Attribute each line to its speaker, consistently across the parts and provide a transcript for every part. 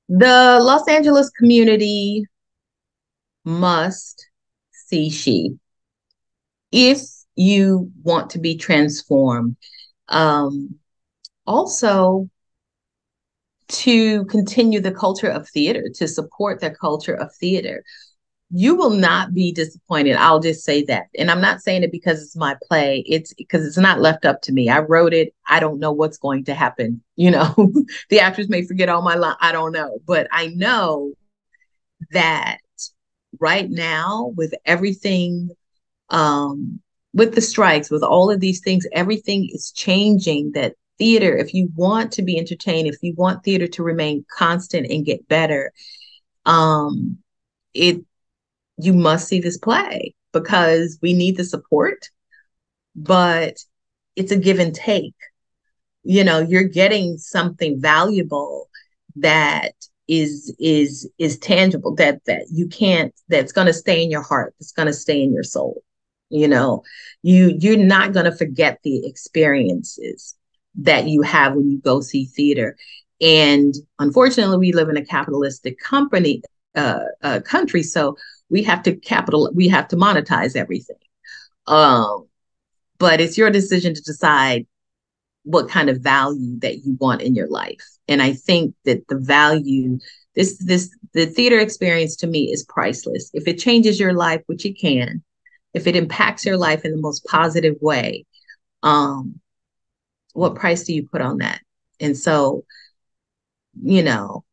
Speaker 1: The Los Angeles community must see She if you want to be transformed. Um, Also, to continue the culture of theater, to support the culture of theater. You will not be disappointed. I'll just say that. And I'm not saying it because it's my play. It's because it's not left up to me. I wrote it. I don't know what's going to happen. The actors may forget all my lines. I don't know. But I know that right now, with everything, um, with the strikes, with all of these things, everything is changing. That theater, if you want to be entertained, if you want theater to remain constant and get better, um, it you must see this play because we need the support, but it's a give and take. You're getting something valuable that is tangible, that you can't, that's going to stay in your heart, that's going to stay in your soul. you know you're not going to forget the experiences that you have when you go see theater. And unfortunately, we live in a capitalistic country, so we have to monetize everything. um but it's your decision to decide what kind of value that you want in your life. And I think that the value, the theater experience to me is priceless. If it changes your life, which it can, if it impacts your life in the most positive way, um, what price do you put on that? And so, you know,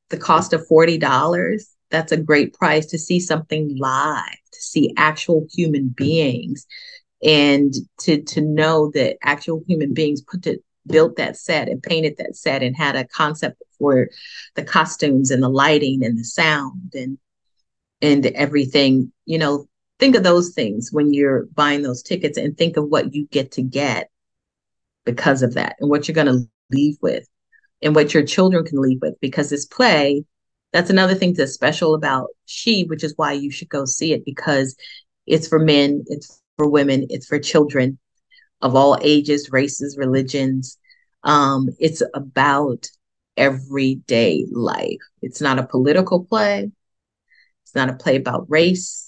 Speaker 1: the cost of $40, that's a great price to see something live, to see actual human beings, and to know that actual human beings built that set and painted that set and had a concept for the costumes and the lighting and the sound and everything. Think of those things when you're buying those tickets, and think of what you get to get because of that, and what you're going to leave with, and what your children can leave with. Because this play, that's another thing that's special about She, which is why you should go see it, because it's for men, it's for women, it's for children of all ages, races, religions. It's about everyday life. It's not a political play. It's not a play about race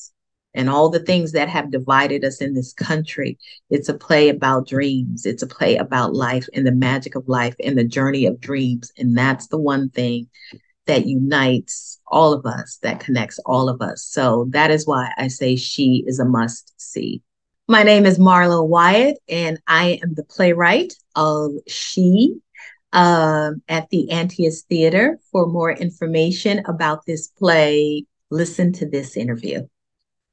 Speaker 1: and all the things that have divided us in this country. It's a play about dreams. It's a play about life and the magic of life and the journey of dreams. And that's the one thing that unites all of us, that connects all of us. So that is why I say She is a must see. My name is Marlow Wyatt, and I am the playwright of She at the Antaeus Theater. For more information about this play, listen to this interview.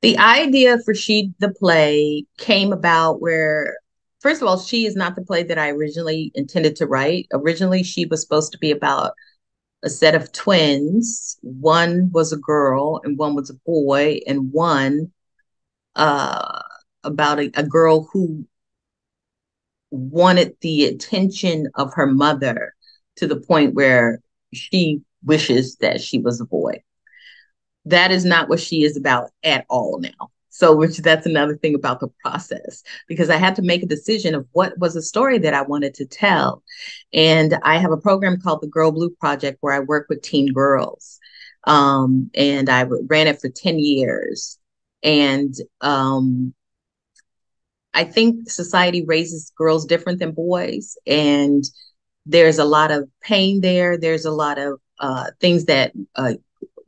Speaker 1: The idea for She, the play, came about where, first of all, She is not the play that I originally intended to write. Originally, She was supposed to be about a set of twins. One was a girl and one was a boy, and one uh, about a girl who wanted the attention of her mother to the point where she wishes that she was a boy. That is not what She is about at all now. So, which that's another thing about the process, because I had to make a decision of what was a story that I wanted to tell. And I have a program called the Girl Blue Project where I work with teen girls. And I ran it for 10 years. And I think society raises girls different than boys. And there's a lot of pain there. There's a lot of things that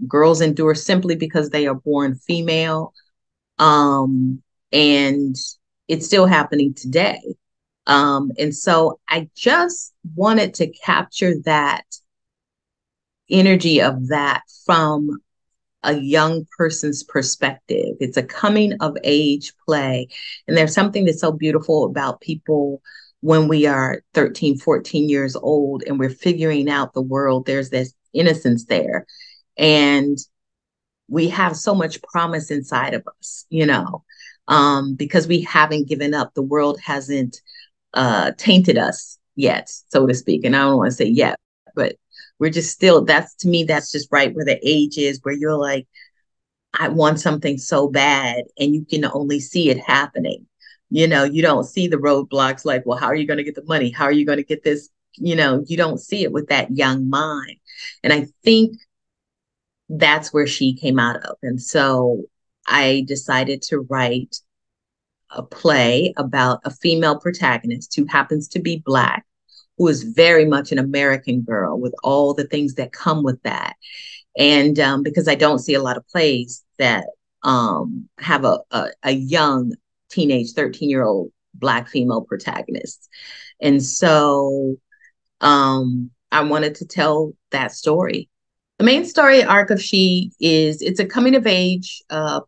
Speaker 1: girls endure simply because they are born female. And it's still happening today. And so I just wanted to capture that energy of that from a young person's perspective. It's a coming of age play. And there's something that's so beautiful about people when we are 13, 14 years old and we're figuring out the world. There's this innocence there. And we have so much promise inside of us, because we haven't given up. The world hasn't tainted us yet, so to speak. And I don't want to say yet, but we're just still, that's, to me, that's just right where the age is, where you're like, I want something so bad, and you can only see it happening. You don't see the roadblocks like, well, how are you going to get the money? How are you going to get this you don't see it with that young mind. And I think that's where she came out of. And so I decided to write a play about a female protagonist who happens to be Black, who is very much an American girl with all the things that come with that. And because I don't see a lot of plays that have a young teenage 13-year-old Black female protagonist. And so I wanted to tell that story. The main story arc of SHE is it's a coming of age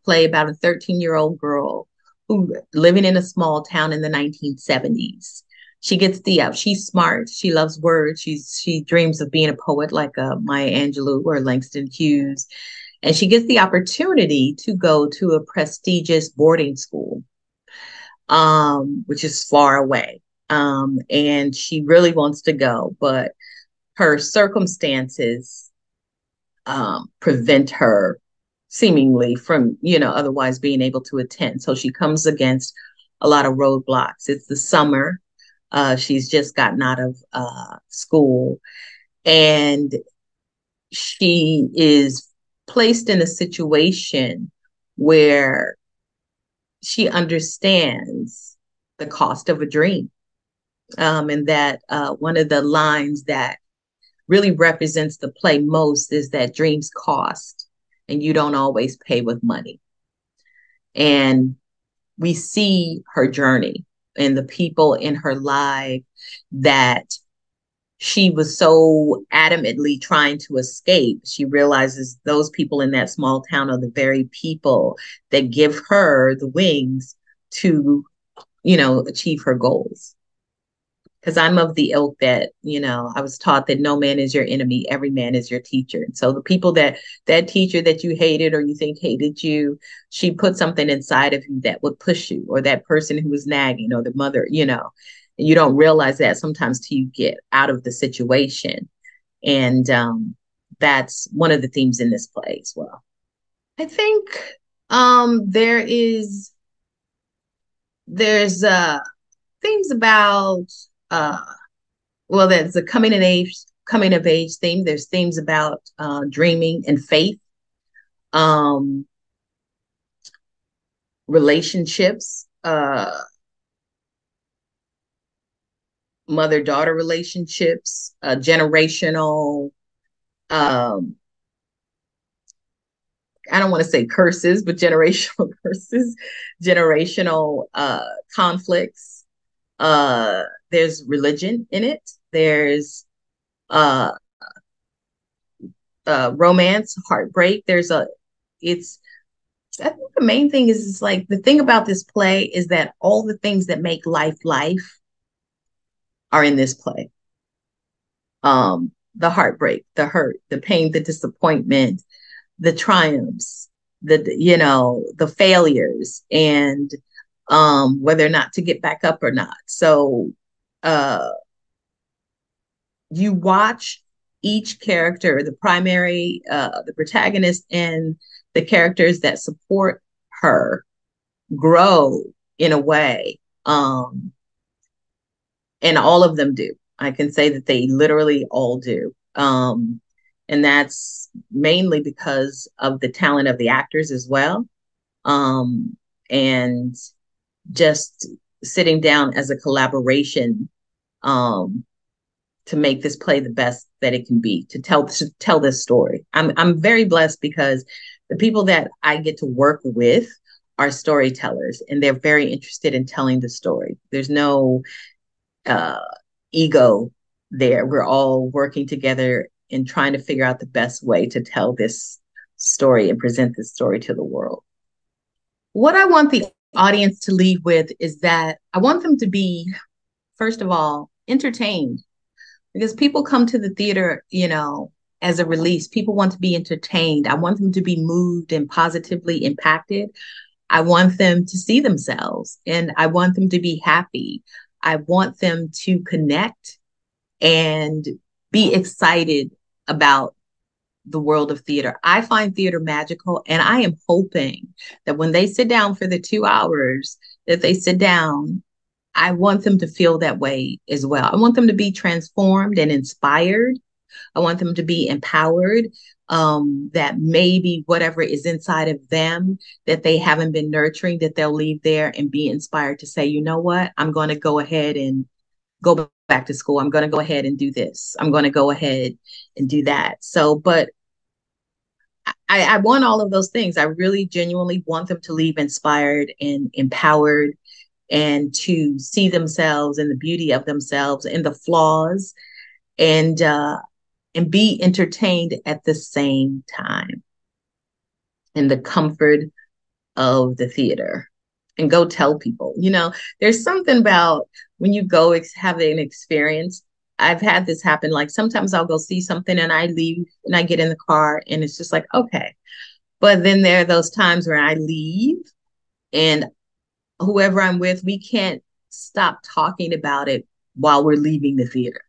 Speaker 1: play about a 13-year-old girl who living in a small town in the 1970s. She gets she's smart. She loves words. She dreams of being a poet like Maya Angelou or Langston Hughes. And she gets the opportunity to go to a prestigious boarding school, which is far away. And she really wants to go, but her circumstances prevent her seemingly from, otherwise being able to attend. So she comes against a lot of roadblocks. It's the summer. She's just gotten out of school, and she is placed in a situation where she understands the cost of a dream. And that one of the lines that really represents the play most is that dreams cost, and you don't always pay with money. And we see her journey and the people in her life that she was so adamantly trying to escape. She realizes those people in that small town are the very people that give her the wings to, achieve her goals. Because I'm of the ilk that, I was taught that no man is your enemy, every man is your teacher. And so the people that teacher that you hated or you think hated you, she put something inside of you that would push you, or that person who was nagging, or the mother, and you don't realize that sometimes till you get out of the situation. And that's one of the themes in this play as well. I think there's themes about there's a coming of age theme. There's themes about dreaming and faith, relationships, mother-daughter relationships, generational, I don't want to say curses, but generational curses, generational conflicts. There's religion in it. There's romance, heartbreak. I think the main thing is like the thing about this play is that all the things that make life are in this play. The heartbreak, the hurt, the pain, the disappointment, the triumphs, the failures, and whether or not to get back up or not. So you watch each character, the primary, the protagonist, and the characters that support her grow in a way. And all of them do. I can say that they literally all do. And that's mainly because of the talent of the actors as well. And just sitting down as a collaboration to make this play the best that it can be, to tell this story. I'm very blessed because the people that I get to work with are storytellers, and they're very interested in telling the story. There's no ego there. We're all working together and trying to figure out the best way to tell this story and present this story to the world. What I want the audience to leave with is that I want them to be, first of all, entertained, because people come to the theater, as a release. People want to be entertained. I want them to be moved and positively impacted. I want them to see themselves, and I want them to be happy. I want them to connect and be excited about the world of theater. I find theater magical, and I am hoping that when they sit down for the 2 hours that they sit down, I want them to feel that way as well. I want them to be transformed and inspired. I want them to be empowered, that maybe whatever is inside of them that they haven't been nurturing, that they'll leave there and be inspired to say, you know what, I'm going to go ahead and go back to school. I'm going to go ahead and do this. I'm going to go ahead and do that. So, but I want all of those things. I really genuinely want them to leave inspired and empowered, and to see themselves and the beauty of themselves and the flaws, and be entertained at the same time in the comfort of the theater. And go tell people, there's something about when you go have an experience. I've had this happen. Like sometimes I'll go see something and I leave and I get in the car and it's just like, okay. But then there are those times where I leave and whoever I'm with, we can't stop talking about it while we're leaving the theater.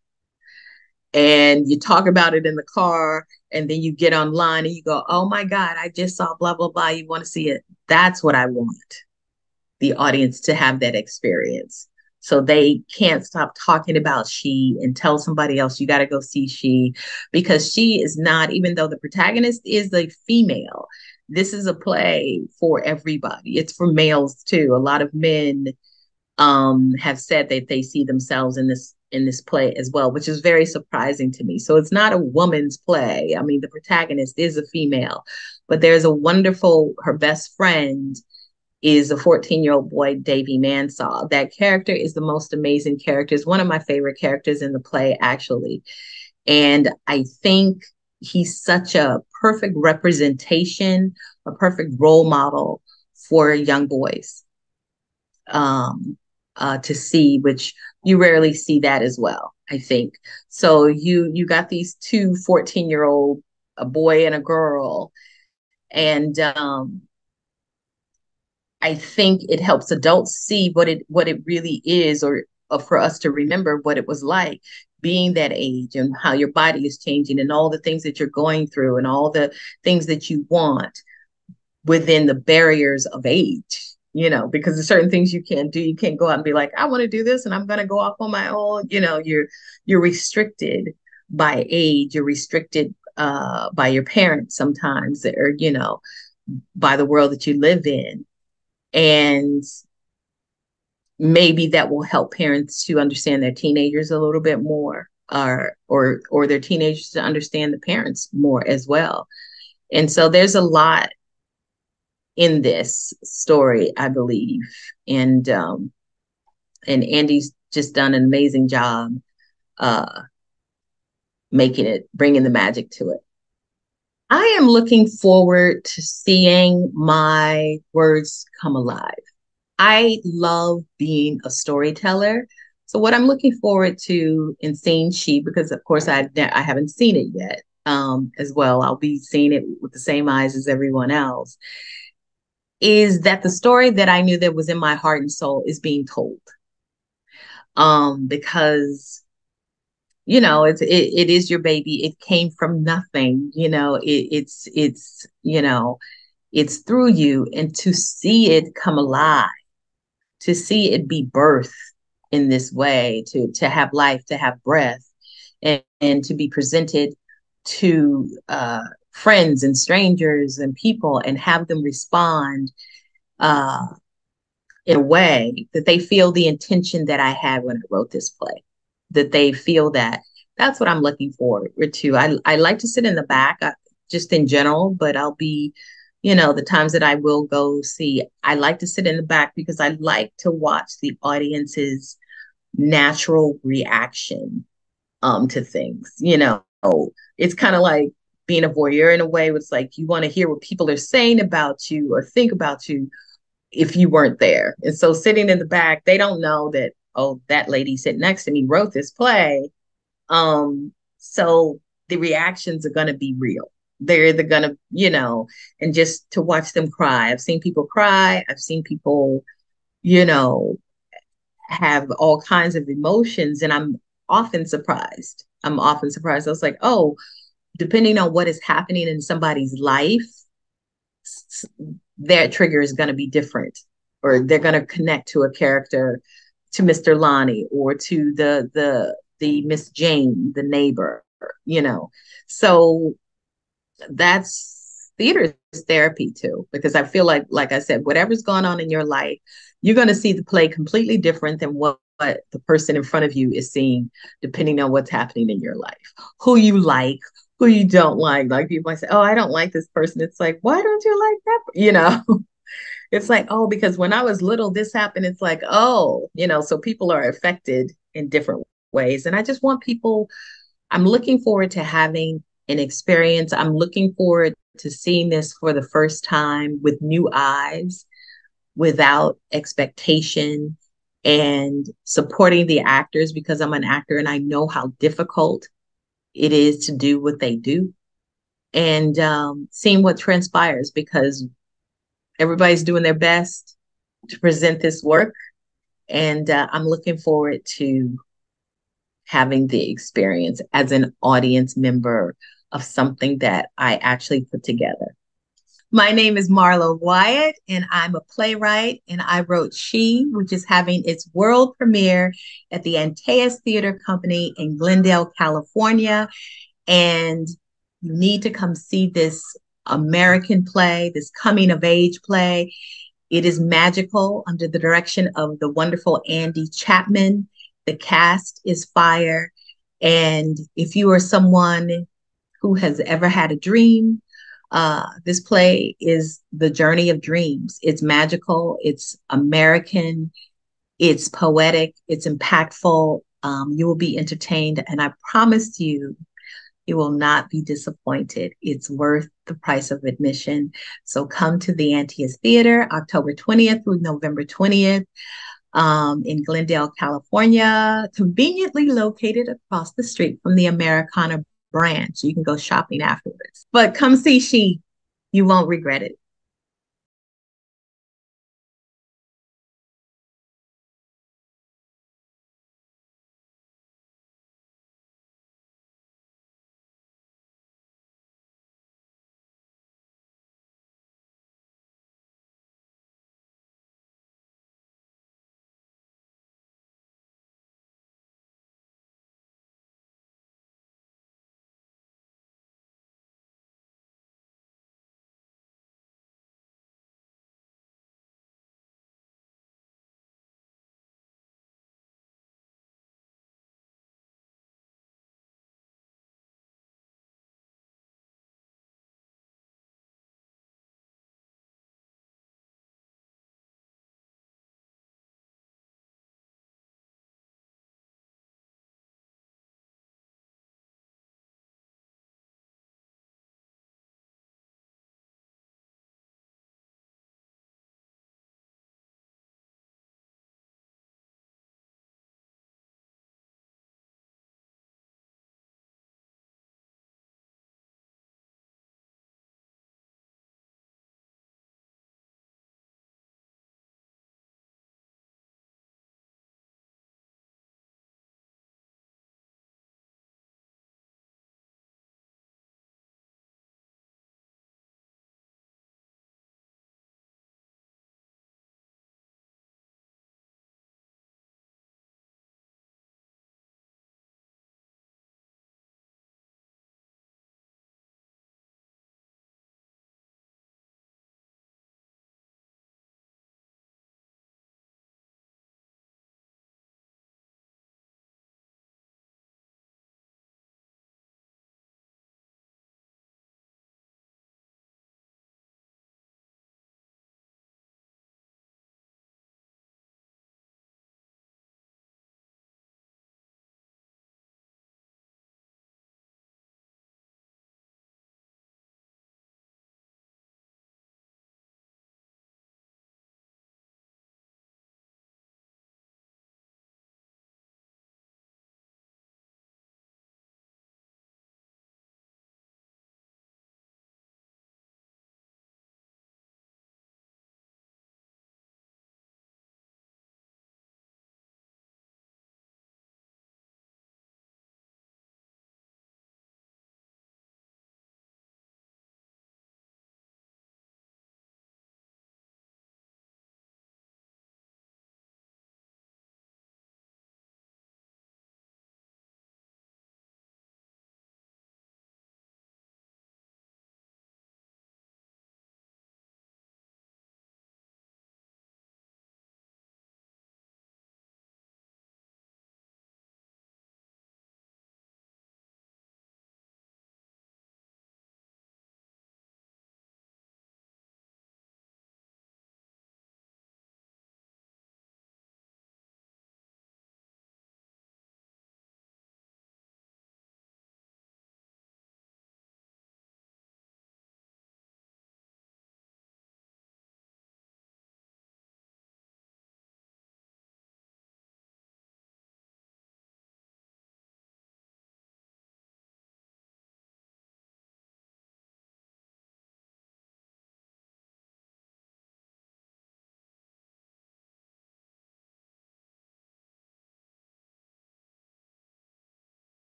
Speaker 1: And you talk about it in the car, and then you get online and you go, oh my God, I just saw blah, blah, blah. You want to see it? That's what I want the audience to have, that experience. So they can't stop talking about SHE and tell somebody else, you got to go see SHE, because SHE is not, even though the protagonist is a female, this is a play for everybody. It's for males too. A lot of men have said that they see themselves in this play as well, which is very surprising to me. So it's not a woman's play. I mean, the protagonist is a female, but there's a wonderful, her best friend is a 14-year-old boy, Davy Mansell. That character is the most amazing character. It's one of my favorite characters in the play, actually. And I think he's such a perfect representation, a perfect role model for young boys to see, which you rarely see that as well, I think. So you got these two 14-year-old, a boy and a girl, and I think it helps adults see what it really is, or for us to remember what it was like being that age, and how your body is changing, and all the things that you're going through, and all the things that you want within the barriers of age, because there's certain things you can't do. You can't go out and be like, I want to do this and I'm going to go off on my own. You're restricted by age. You're restricted by your parents sometimes, or, by the world that you live in. And maybe that will help parents to understand their teenagers a little bit more, or their teenagers to understand the parents more as well. And so there's a lot in this story, I believe. And Andi's just done an amazing job bringing the magic to it. I am looking forward to seeing my words come alive. I love being a storyteller. So what I'm looking forward to in seeing SHE, because of course I haven't seen it yet as well. I'll be seeing it with the same eyes as everyone else, is that the story that I knew that was in my heart and soul is being told. Because it is your baby. It came from nothing. It's through you, and to see it come alive, to see it be birthed in this way, to have life, to have breath, and to be presented to friends and strangers and people, and have them respond in a way that they feel the intention that I had when I wrote this play, that they feel that. That's what I'm looking forward to. I like to sit in the back, just in general, but I'll be, the times that I will go see, I like to sit in the back because I like to watch the audience's natural reaction to things. It's kind of like being a voyeur in a way. It's like you want to hear what people are saying about you or think about you if you weren't there. And so sitting in the back, they don't know that, oh, that lady sitting next to me wrote this play. So the reactions are going to be real. They're either going to, and just to watch them cry. I've seen people cry. I've seen people, have all kinds of emotions, and I'm often surprised. I was like, oh, depending on what is happening in somebody's life, their trigger is going to be different, or they're going to connect to a character to Mr. Lonnie or to the Miss Jane, the neighbor, you know. So that's theater is therapy too, because I feel like I said, whatever's going on in your life, you're going to see the play completely different than what the person in front of you is seeing, depending on what's happening in your life, who you like, who you don't like. Like people might say, oh, I don't like this person. It's like, why don't you like that? You know, it's like, oh, because when I was little, this happened. It's like, oh, you know, so people are affected in different ways. And I just want people, I'm looking forward to having an experience. I'm looking forward to seeing this for the first time with new eyes, without expectation, and supporting the actors because I'm an actor and I know how difficult it is to do what they do, and seeing what transpires because everybody's doing their best to present this work. And I'm looking forward to having the experience as an audience member of something that I actually put together. My name is Marlow Wyatt, and I'm a playwright, and I wrote SHE, which is having its world premiere at the Antaeus Theatre Company in Glendale, California. And you need to come see this American play, this coming of age play. It is magical under the direction of the wonderful Andi Chapman. The cast is fire. And if you are someone who has ever had a dream, this play is the journey of dreams. It's magical, it's American, it's poetic, it's impactful. You will be entertained, and I promise you, you will not be disappointed. It's worth the price of admission. So come to the Antaeus Theater, October 20th through November 20th. In Glendale, California, conveniently located across the street from the Americana branch. You can go shopping afterwards. But come see SHE. You won't regret it.